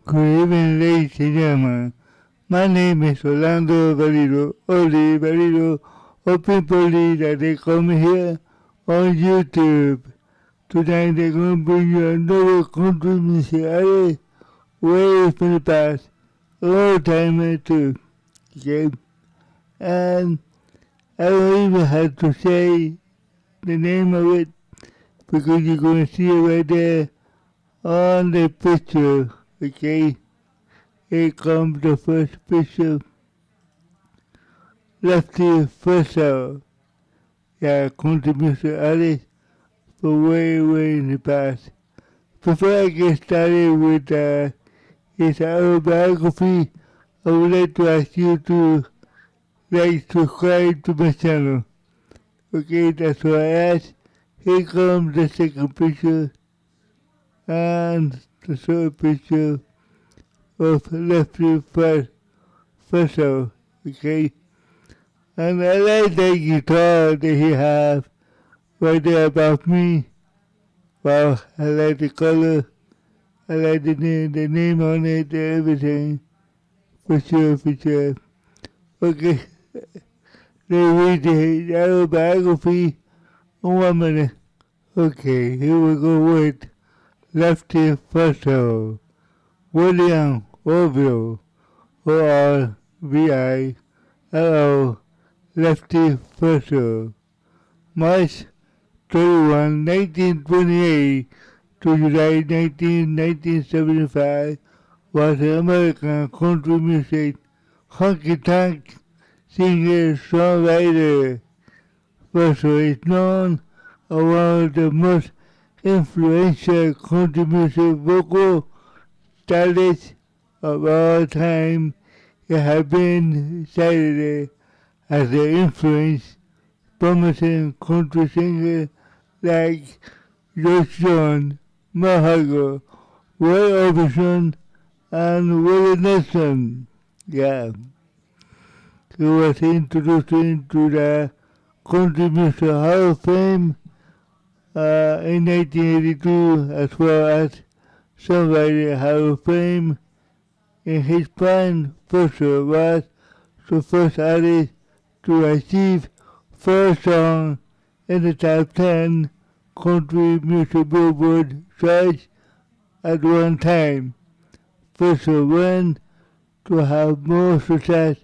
Good evening, ladies and gentlemen. My name is Orlando Valido, Oli Valido, or people that they call me here on YouTube. Tonight they're going to bring you another country music way from the past, a long time too, okay? And I don't even have to say the name of it because you're going to see it right there on the picture, okay? Here comes the first picture. Lefty Frizzell, yeah, country music artist for way in the past. Before I get started with his autobiography, I would like to ask you to subscribe to my channel. Okay, that's what I asked. Here comes the second picture and the third picture of Lefty Frizzell, okay? And I like that guitar that he have right there about me. Wow, I like the color. I like the name on it, everything. For sure. Okay, let's read the autobiography in 1 minute. Okay, here we go with Lefty Frizzell. William Orville, Orville, Lefty Frizzell. March 31, 1928 to July 19, 1975 was an American country music Honky Tonk singer songwriter. Frizzell is known as one of the most influential country music vocal talents of all time. It has been cited as the influence promising country singers like George Jones, Mahago, Roy Orbison, and Willie Nelson. Yeah. He was introduced into the Country Music Hall of Fame in 1982, as well as Songwriter Hall of Fame. In his prime, Frizzell was the first artist to achieve 4 songs in the top 10 country music Billboard charts at one time. Frizzell went to have more success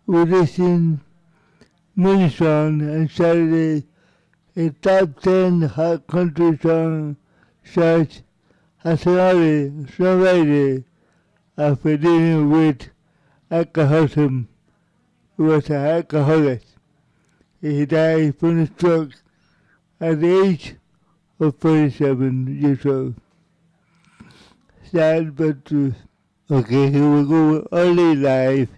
releasing many songs and started a top 10 hot country song charts as an artist, songwriter, after dealing with alcoholism. He was an alcoholic. He died from a stroke at the age of 47 years old. Sad but true. Okay, here we go with early life.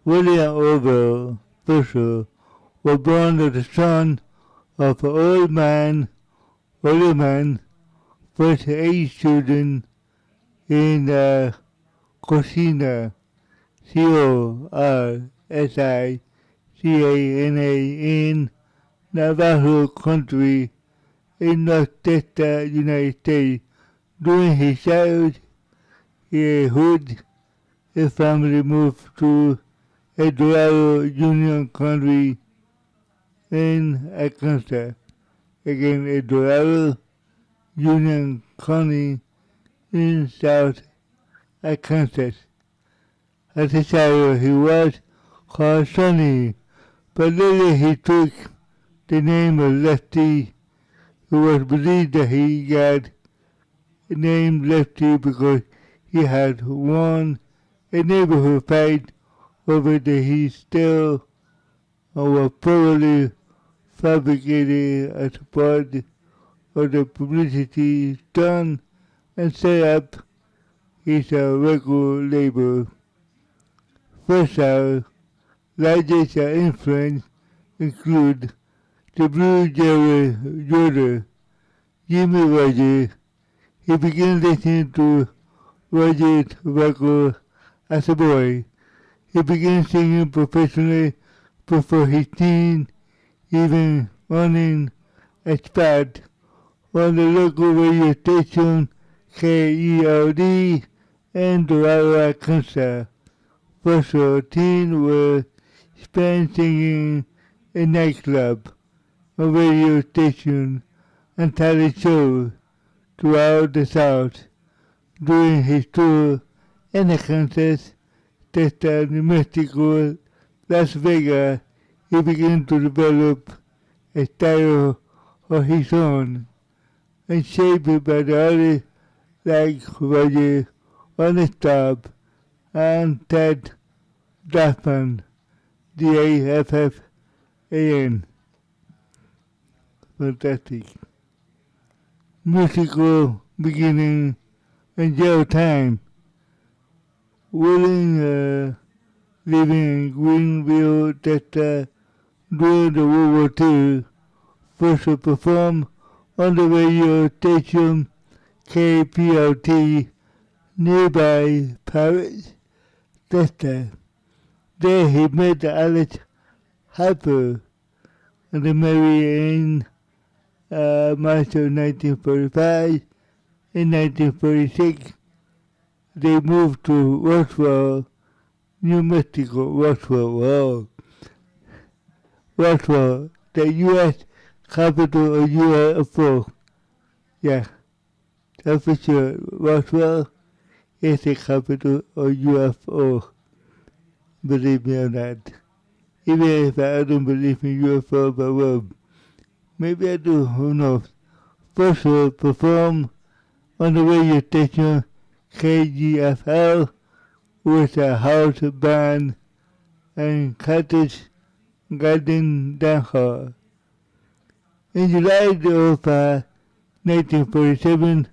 William Orville Frizzell was born as the son of an older man, first 8 children in Cocina, Corsicana, in Navajo country in North Texas, United States. During his childhood, his family moved to El Dorado Union County in Arkansas. Again, El Dorado Union County in South Arkansas. As a child, he was called Sonny, but later he took the name of Lefty. It was believed that he got the name Lefty because he had won a neighborhood fight over that he still was probably fabricated as part of the publicity done and set up his record label. Frizzell's largest influence include the blues Georgia, Jimmy Rogers. He began listening to Rogers' records as a boy. He began singing professionally before his teens, even running a spot on the local radio station KELD and Dorado, Arkansas. First 13 were spent singing a nightclub, a radio station, and talent shows throughout the South. During his tour in Arkansas, Texas, New Mexico, Las Vegas, he began to develop a style of his own, and shaped by the artists like Roger Stop and Ted Daffan, Daffan. Fantastic. Musical beginning in jail time. Willing living in Greenville, Texas during the World War II, first to perform on the radio station KPLT nearby Paris, Texas. There he met Alex Harper and they married in March of 1945. In 1946, they moved to Roswell, New Mexico. Roswell, the U.S. capital of UFO. Yeah, that's for sure. Roswell is the capital of UFO. Believe me or not. Even if I don't believe in UFO, but well, maybe I do, who knows. First perform on the radio station KGFL with a house band and cottage garden dance hall. In July of 1947,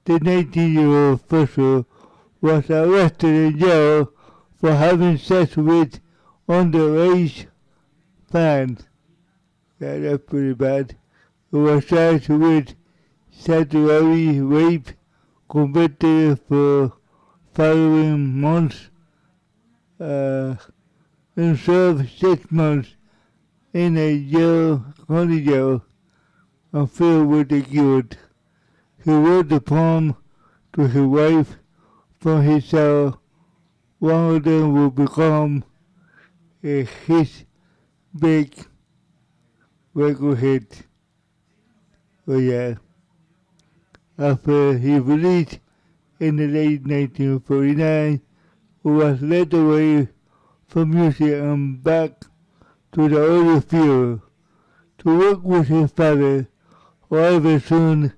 the 19-year-old Frizzell was arrested in jail for having sex with underage fans. Yeah, that's pretty bad. He was charged with statutory rape, convicted for following months, and served 6 months in a county jail, and filled with the guilt. He wrote the poem to his wife from his cell. One of them will become his big record hit. Oh yeah. After he released in the late 1949, he was led away from music and back to the oil field to work with his father. However, soon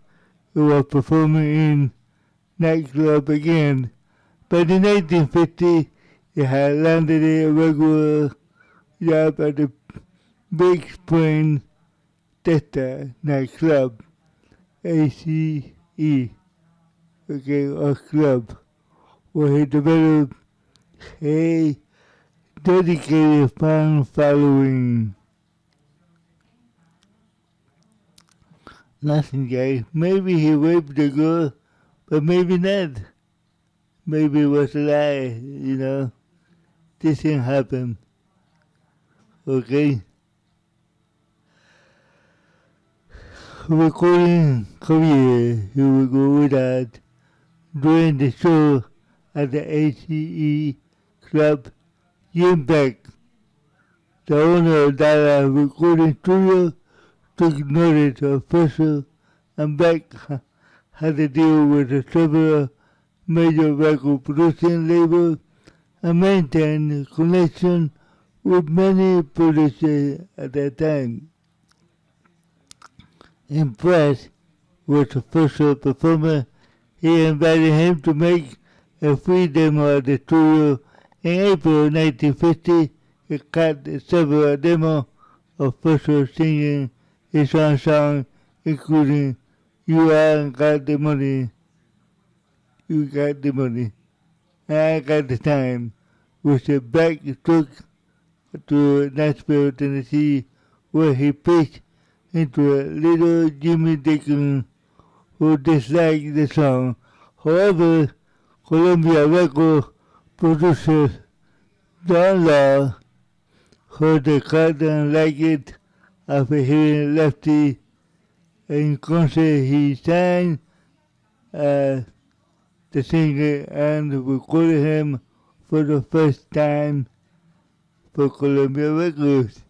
he was performing in nightclub again. By the 1950s, he had landed a regular job at the Big Spring Texas nightclub, ACE, or club, where he developed a dedicated fan following. Nothing, guys. Maybe he raped the girl, but maybe not. Maybe it was a lie, you know. This didn't happen. Okay? Recording career, here we go with that. During the show at the ACE Club, Jim Beck, the owner of Dallas Recording Studio, took notice of Frizzell, and Beck had to deal with several major record producing labels and maintained a connection with many producers at that time. Impressed with the Frizzell performer, he invited him to make a free demo at the studio. In April 1950, he cut several demos of Frizzell singing his own song, including You Got the Money, You Got the Money, and I Got the Time, which Beck took to Nashville, Tennessee, where he pitched into a little Jimmy Dickens, who disliked the song. However, Columbia record producer Don Law heard the cut and liked it. After hearing Lefty in concert, he signed the the singer, and recorded him for the first time for Columbia Records.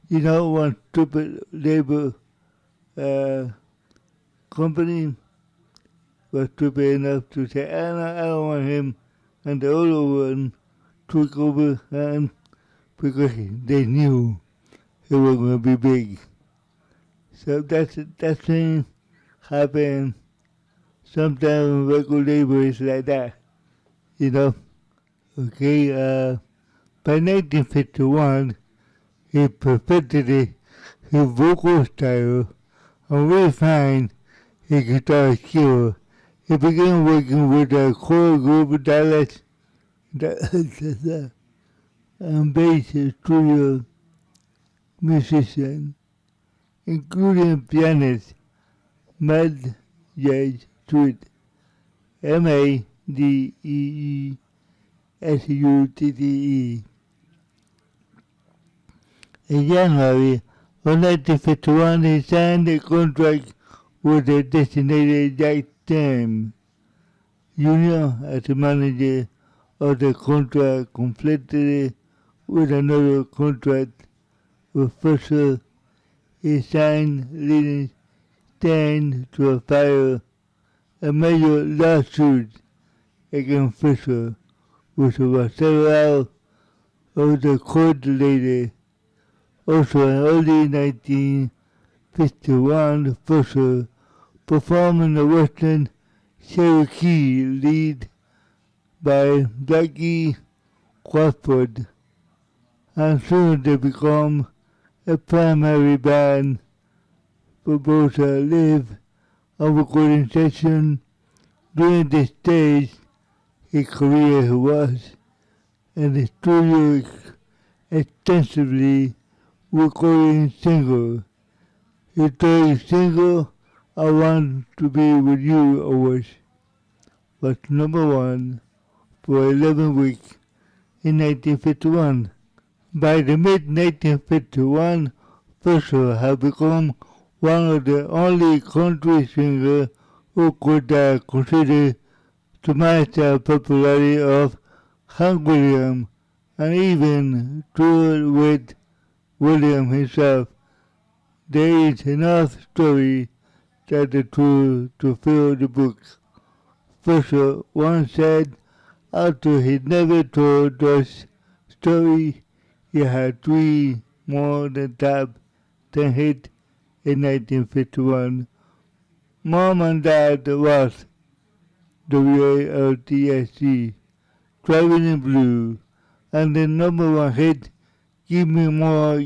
You know, one stupid label company was stupid enough to say, I don't want him, and the other one took over and because they knew he was going to be big. So that thing happened. Sometimes record label is like that, you know. Okay, by 1951, he perfected his vocal style and refined his guitar skill. He began working with a core group of Dallas and bass studio musicians, including pianist Mad Jazz Sweet, Madeesutte. In January of 1951, he signed a contract with the designated Jack Tam Jr. as the manager of the contract, completed with another contract with Frizzell. He signed, leading Stan to file a major lawsuit against Frizzell, which was settled out of the court later. Also in early 1951, Frizzell performed in the Western Cherokee led by Blackie Crawford, and soon they become a primary band for both a live and recording session. During this stage, his career was in the studio extensively recording singles. His third single, I Want to Be With You Always, was number one for 11 weeks in 1951. By the mid-1951, Frizzell had become one of the only country singers who could consider to match the popularity of Hank Williams, and even toured with Williams himself. There is enough story that the tour to fill the book. Frizzell once said after he never told those stories, he had 3 more than top 10 hits in 1951. Mom and Dad was WALTSC, Traveling Blue, and the number one hit, Give Me More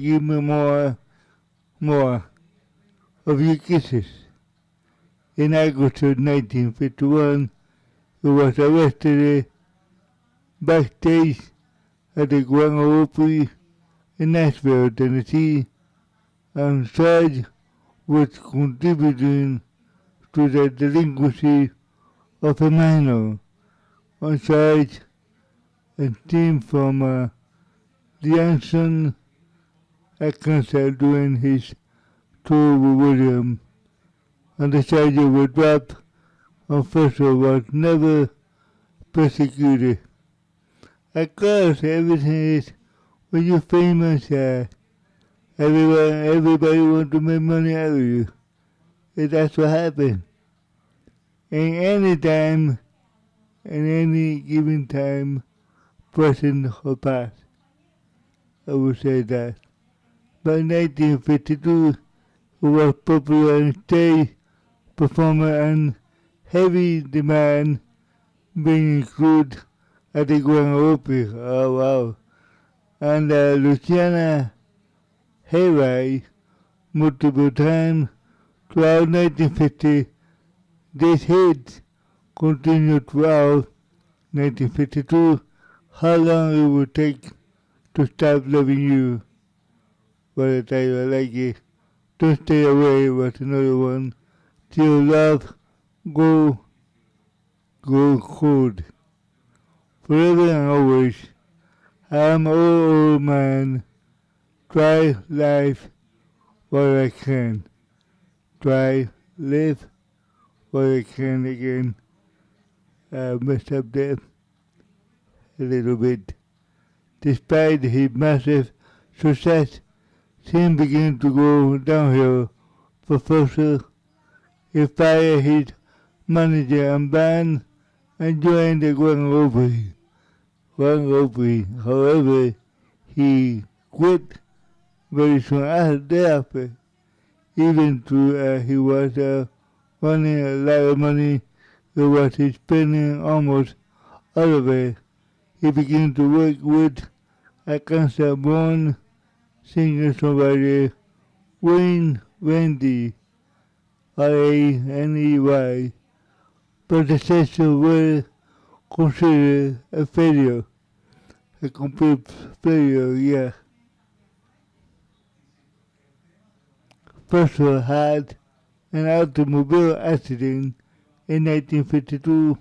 of Your Kisses. In August of 1951, he was arrested backstage at the Grand Ole Opry in Nashville, Tennessee, and charged with contributing to the delinquency of a minor. On charge, a team from the Anson Arkansas during his tour with Williams, and the charges were dropped, and Frizzell was never persecuted. Of course, everything is, when you're famous, everybody wants to make money out of you. And that's what happened. In any time, in any given time, present or past, I would say that. By 1952, he was popular on stage performer and heavy demand being included at the Grand Ole Opry. Oh wow. And Luciana Hayward multiple times throughout 1950. These hits continued throughout 1952. How long it would take to Stop Loving You? But I tell you, I like it. Don't Stay Away was another one. Till Love Go Cold. Forever and Always. I'm old man. Try life while I can. Try live while I can again mess up there a little bit. Despite his massive success, things began to go downhill for Frizzell. He fired his manager and band and joined the Grand Opry. However, he quit very soon thereafter. Even though he was running a lot of money, he was spending almost all of it. He began to work with a cancer-born singer-songwriter Wayne Randy, R-A-N-E-Y, but the sessions were considered a failure, a complete failure, yeah. Frizzell had an automobile accident in 1952,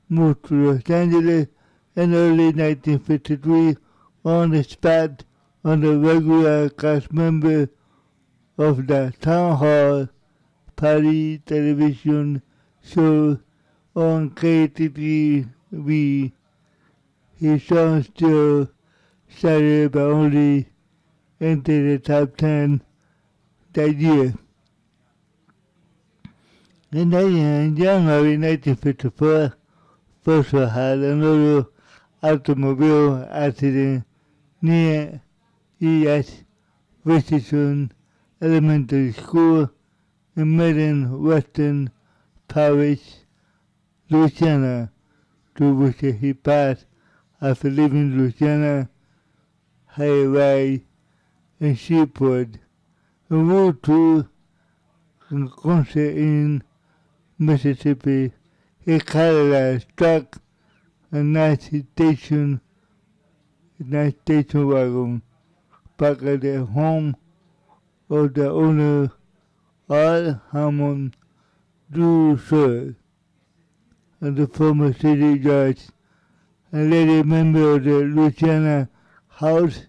moved to Los Angeles in early 1953 on the spot on the regular cast member of the Town Hall Party television show on KTTV. His song still started but only entered the top 10 that year. In January 1954, Frizzell had another automobile accident near E.S. Richardson Elementary School in Medon, Western Parish, Louisiana, to which he passed after leaving Louisiana Highway in Shreveport, en route to a concert in Mississippi. His Cadillac struck a nice station wagon back at the home of the owner, Al Hammond Dusser, and the former city judge and later member of the Louisiana House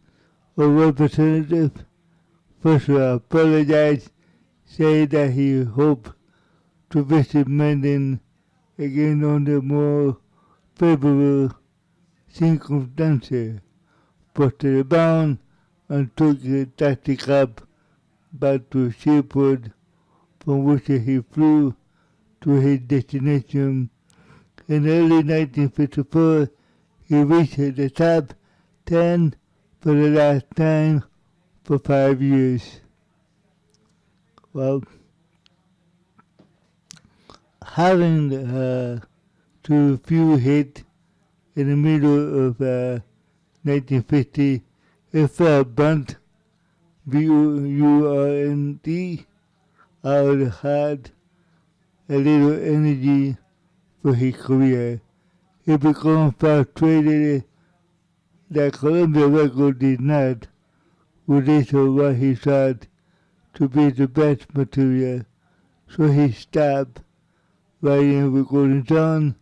of Representatives. Frizzell apologized, saying that he hoped to visit Medon again under more favorable circumstances, but to rebound and took a taxi cab back to Shreveport, from which he flew to his destination. In early 1954, he reached the top 10 for the last time for 5 years. Well, having too few hits in the middle of 1950, it felt burnt. B-U-R-N-D, I would have had a little energy for his career. He became frustrated that Columbia Records did not release what he thought to be the best material, so he stopped writing and recording songs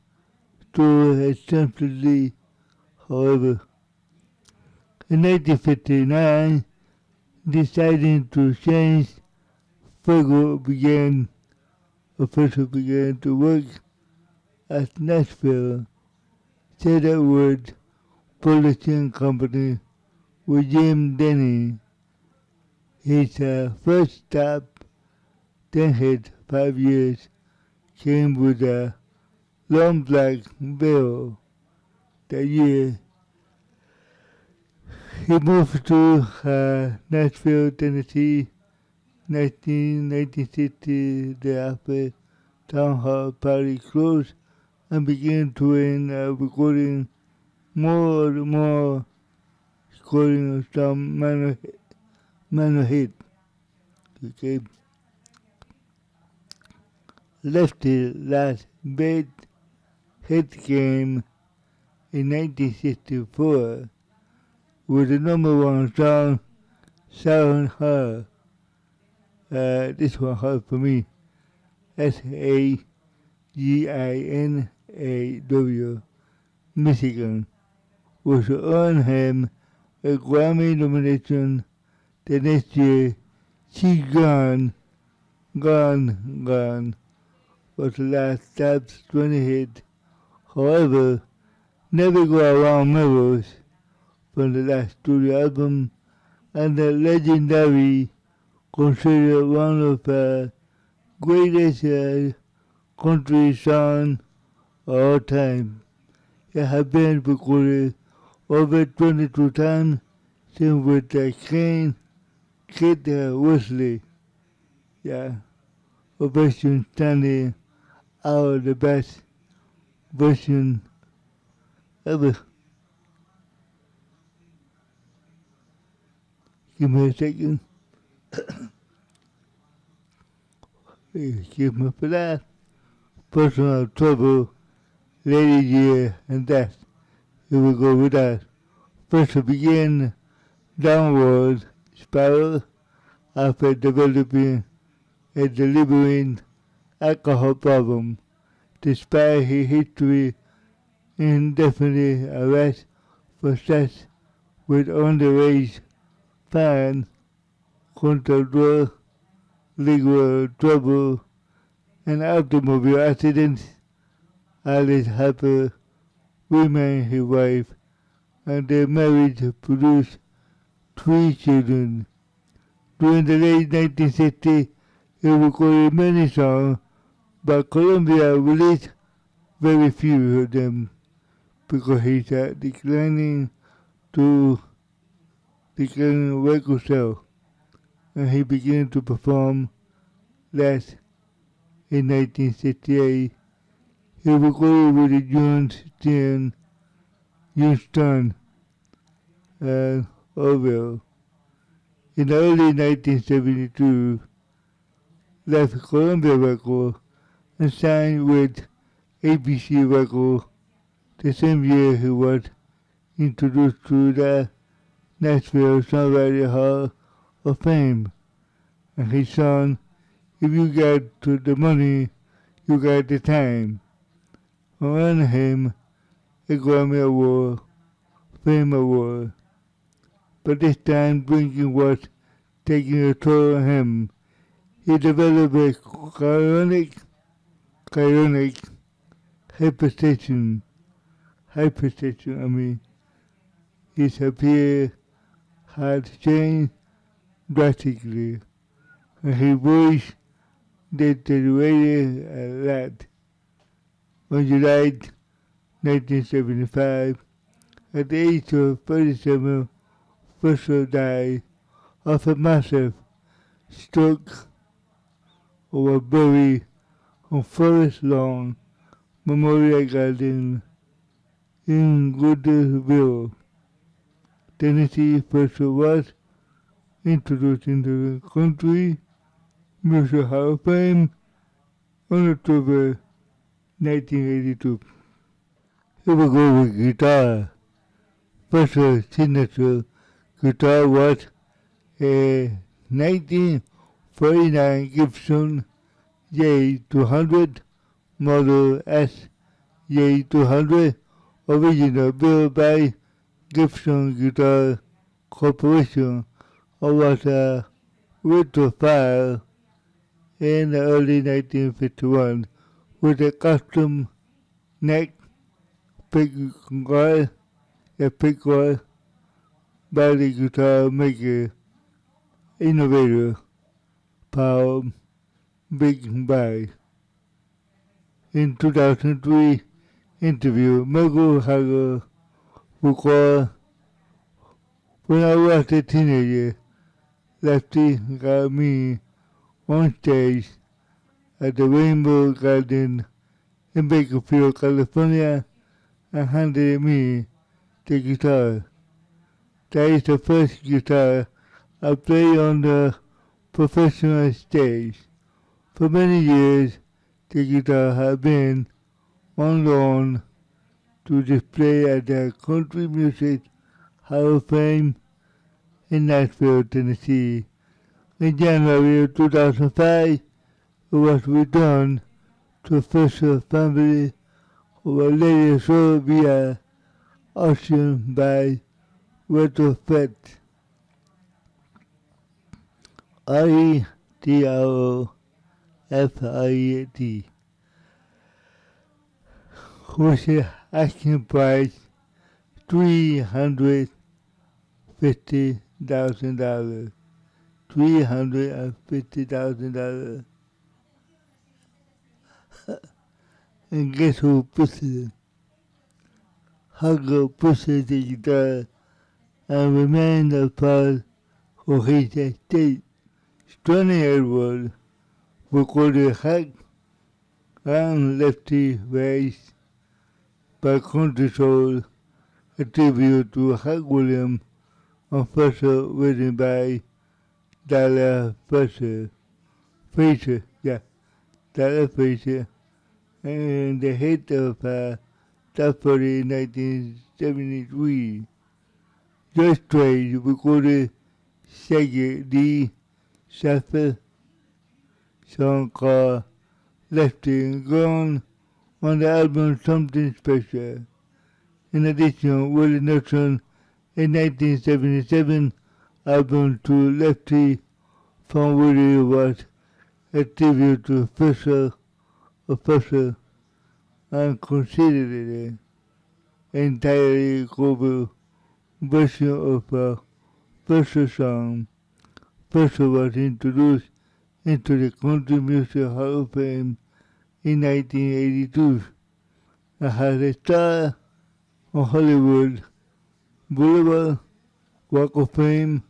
to extensively. However, in 1959, deciding to change, Frizzell began to work at Nashville Cedarwood Publishing Company with Jim Denny. His first stop, then hit 5 years, came with a long black veil. That year, he moved to Nashville, Tennessee, 1960. Thereafter, Town Hall Party closed and began touring, recording some minor hit. Okay. Lefty last big hit came in 1964 with the #1 song, Sound Her. This one hard for me. Saginaw, Michigan, which earned him a Grammy nomination the next year. She's Gone, was the last top 20 hit. However, Never Go Around Mirrors from the last studio album and the legendary, considered one of the greatest country songs of all time. It has been recorded over 22 times, same with Kid Wesley. Yeah, a version standing out of the best version ever. Give me a second. Give me for that. Personal trouble, lady year, and death. Here we go with that. First to begin downward spiral after developing a delivering alcohol problem, despite his history indefinite arrest for sex with underage fans, contra drug, legal trouble, and automobile accidents. Alice Harper remained his wife, and their marriage produced 3 children. During the late 1960s, he recorded many songs, but Columbia released very few of them because he's declining record sales, and he began to perform less in 1968. He recorded with John Stone, and Orville. In early 1972, left Columbia Records and signed with ABC Records. The same year he was introduced to the Nashville Songwriting Hall of Fame, and his song, If You Got the Money, You Got the Time, earned him a Grammy Award, Fame Award. But this time drinking was taking a toll on him. He developed a chronic hypertension. His appearance had changed drastically, and his voice deteriorated a lot. On July 1975, at the age of 37, Frizzell died of a massive stroke or was buried on Forest Lawn Memorial Garden in Goodville, Tennessee. Frizzell was introduced into the Country Music Hall of Fame on October 1982. Here we go with guitar. Frizzell's signature guitar was a 1949 Gibson J200 Model S J200, original built by Gibson Guitar Corporation, or was a retrofile in the early 1951 with a custom neck pickguard by the guitar maker innovator Paul Big Bag. In 2003 interview, Merkel Hager recalled, when I was a teenager, Lefty got me on stage at the Rainbow Garden in Bakersfield, California, and handed me the guitar. That is the first guitar I played on the professional stage. For many years, the guitar has been on loan to display at the Country Music Hall of Fame in Nashville, Tennessee. In January of 2005, it was returned to Frizzell family, who were later sold via auction by Retrofit. RETROFIET. which asking price $350,000. $350,000. And guess who pushes it? Honky pushes the guitar and remains a part of his estate. Stunning Edward recorded Hack and Lefty Frizzell by Country Soul, a tribute to Hack Williams and Frizzell written by Dalla Frazier, and the hit of Top 40 in 1973. Just Trade recorded Shaggy D. Shuffle song called Lefty and Gone on the album Something Special. In addition, Willie Nelson in 1977 album to Lefty from Willie was a tribute to Frizzell and considered it an entirely cover version of a Frizzell song. Frizzell was introduced into the Country Music Hall of Fame in 1982 and has a star on Hollywood Boulevard Walk of Fame.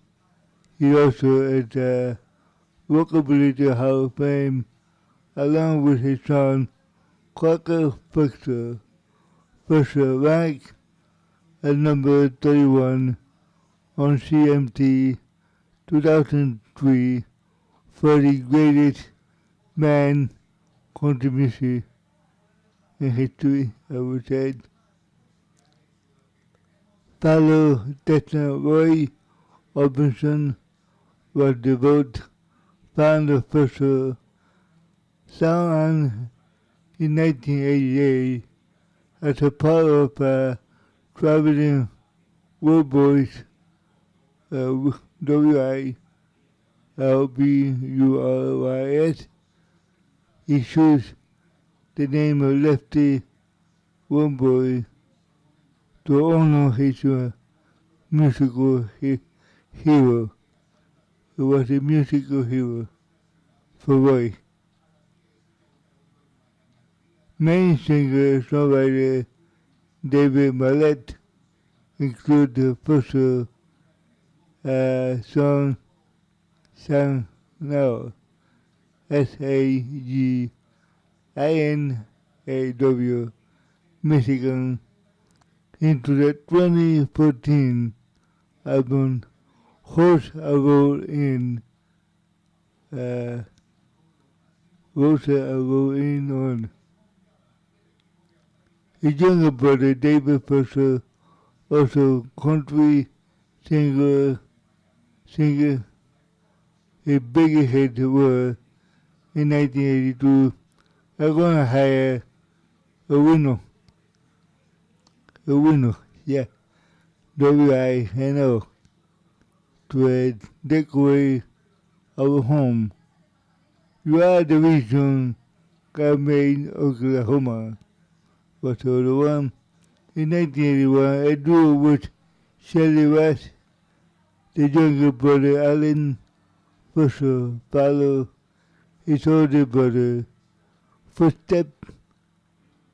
He also at the Rockabilly Hall of Fame along with his son Quaker Frizzell. Frizzell ranked at number 31 on CMT 2003 for the greatest man country music in history, I would say. Fellow Lieutenant Roy Orbison was the vote founder of Frizzell, sung in 1988 as a part of a traveling World Boys WILBURYS. He chose the name of Lefty World Boy to honor his musical hero. He was a musical hero for Roy. Main singer and songwriter David Mallet included the Frizzell song Sang Now, SAGINAW, Michigan, into the 2014 album Horse I Rode In On. His younger brother David Frizzell, also country singer. His biggest hits were in 1982, I'm Gonna Hire a Winner, yeah, WINO, to decorate our home. You Are the Reason God Made Oklahoma was the other one. In 1981, a duo with Shelley West, the younger brother Alan Frizzell followed his older brother footsteps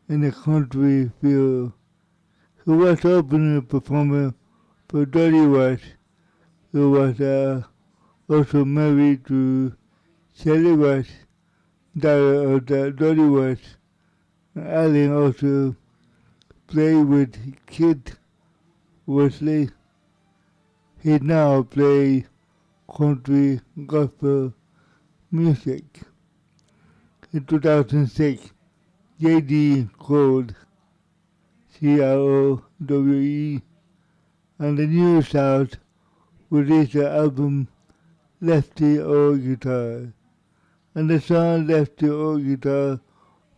in the country field. He was opening performer for Dirty West, who was also married to Shelley West, daughter of the Dirty West. Allen also played with Kid Wesley. He now plays country gospel music. In 2006, J.D. Crowe, CROWE, and the New South released the album Lefty Old Guitar, and the song Lefty Old Guitar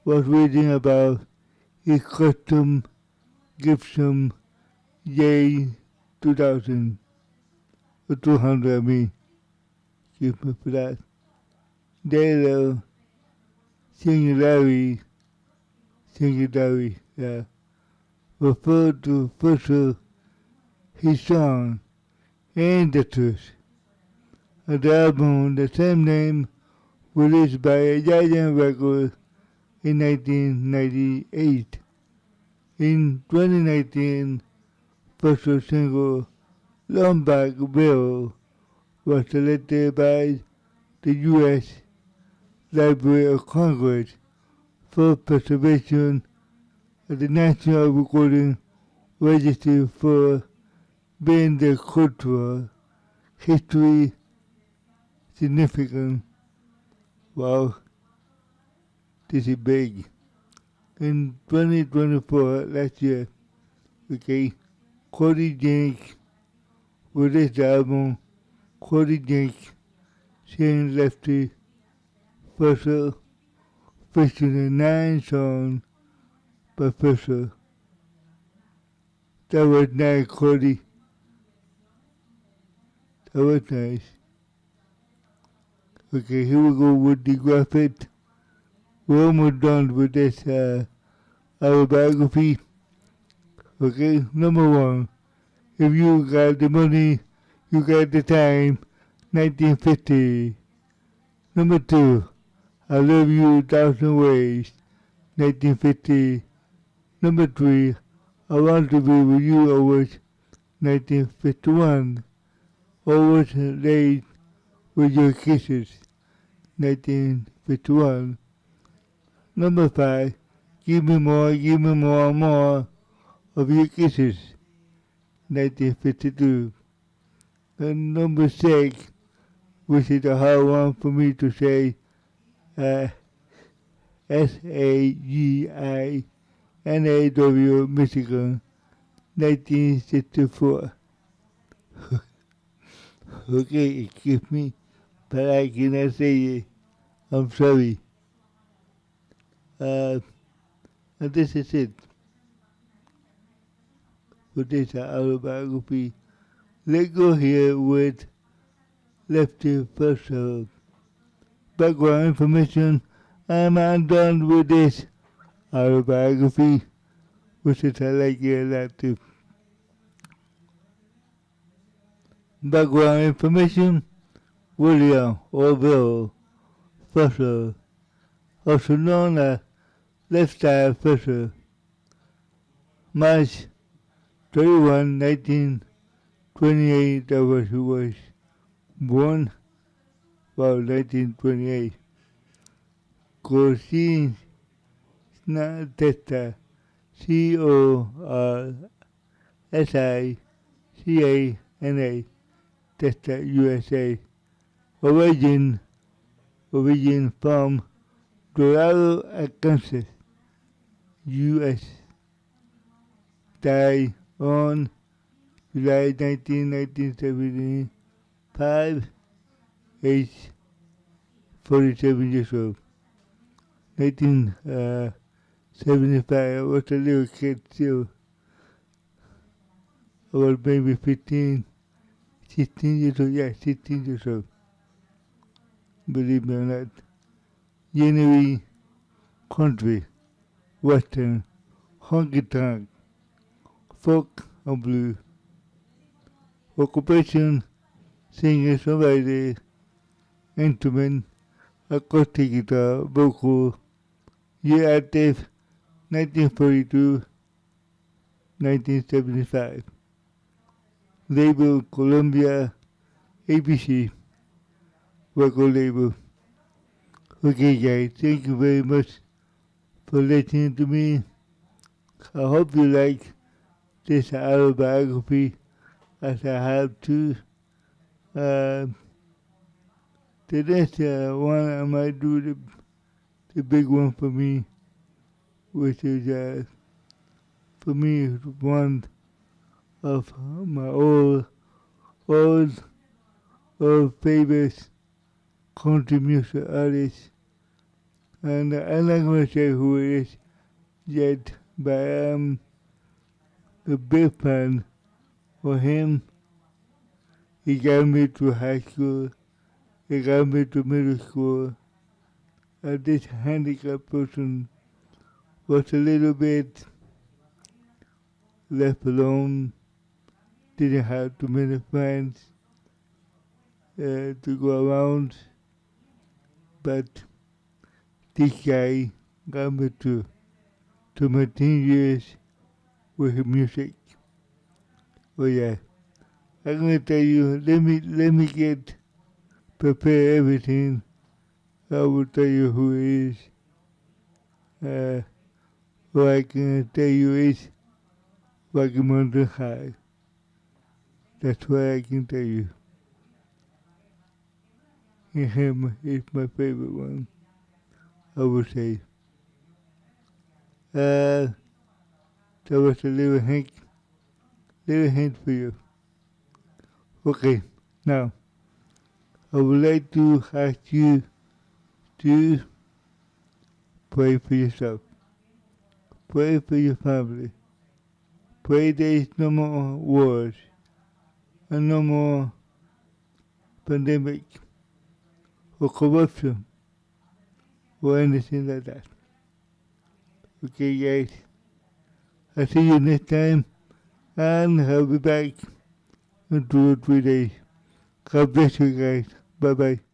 was reading about his custom Gibson J2000, or 200 I mean, excuse me for that. Dale, Singing Larry, yeah, referred to Frizzell, his song, and the truth. The album, the same name, released by Giant Records in 1998. In 2019, Frizzell's single Lombard Bill was selected by the U.S. Library of Congress for preservation at the National Recording Registry for being the cultural history significant. Wow, this is big. In 2024, last year, okay, Cody Jenks released the album Cody Jenks Saying Lefty Frizzell, featuring 9 songs by Frizzell. That was nice, Cody. That was nice. Okay, here we go with the graphic. We're almost done with this autobiography. Okay, number 1. If you got the money, you got the time. 1950. Number 2. I love you 1,000 ways. 1950. Number 3. I want to be with you always. 1951. Always late with your kisses. 1951. Number 5. Give me more of your kisses. 1952. And number 6, which is a hard one for me to say, SAGINAW, Michigan, 1964. Okay, excuse me, but I cannot say it. I'm sorry. And this is it for this autobiography. Let's go here with Lefty Frizzell. Background information. I'm done with this autobiography, which is I like it a lot too. Background information. William Orville Frizzell, also known as Lefty Frizzell. March 31, 1928, that was who was born. Well, 1928. Corsica Testa, Corsicana, Testa, USA. Origin from Dorado, Arkansas, U.S. Died on July 19, 1975, age 47 years old. 1975, I was a little kid still. I was maybe 16 years old, yeah, 16 years old. Believe me or not. January, country, western, honky tonk, folk and blues. Occupation, singer, songwriter, instrument, acoustic guitar, vocal. Year active, 1942, 1975. Label, Columbia, ABC, record label. Okay guys, thank you very much for listening to me. I hope you like this autobiography as I have to. The next one I might do the big one for me, which is for me one of my old favorite country music artists. And I'm not going to say who it is yet, but I'm a big fan of him. He got me to high school, he got me to middle school. This handicapped person was a little bit left alone, didn't have too many friends to go around, but this guy got me to my teen years with his music. Oh yeah, I'm gonna tell you. Let me get prepare everything. I will tell you who he is. What I can tell you is Rocky Mountain High. That's what I can tell you. And him is my favorite one, I would say. That was a little hint for you. Okay, now I would like to ask you to pray for yourself, pray for your family, pray there is no more wars and no more pandemic or corruption or anything like that. Okay, guys, I'll see you next time and I'll be back in 2 or 3 days. God bless you guys. Bye bye.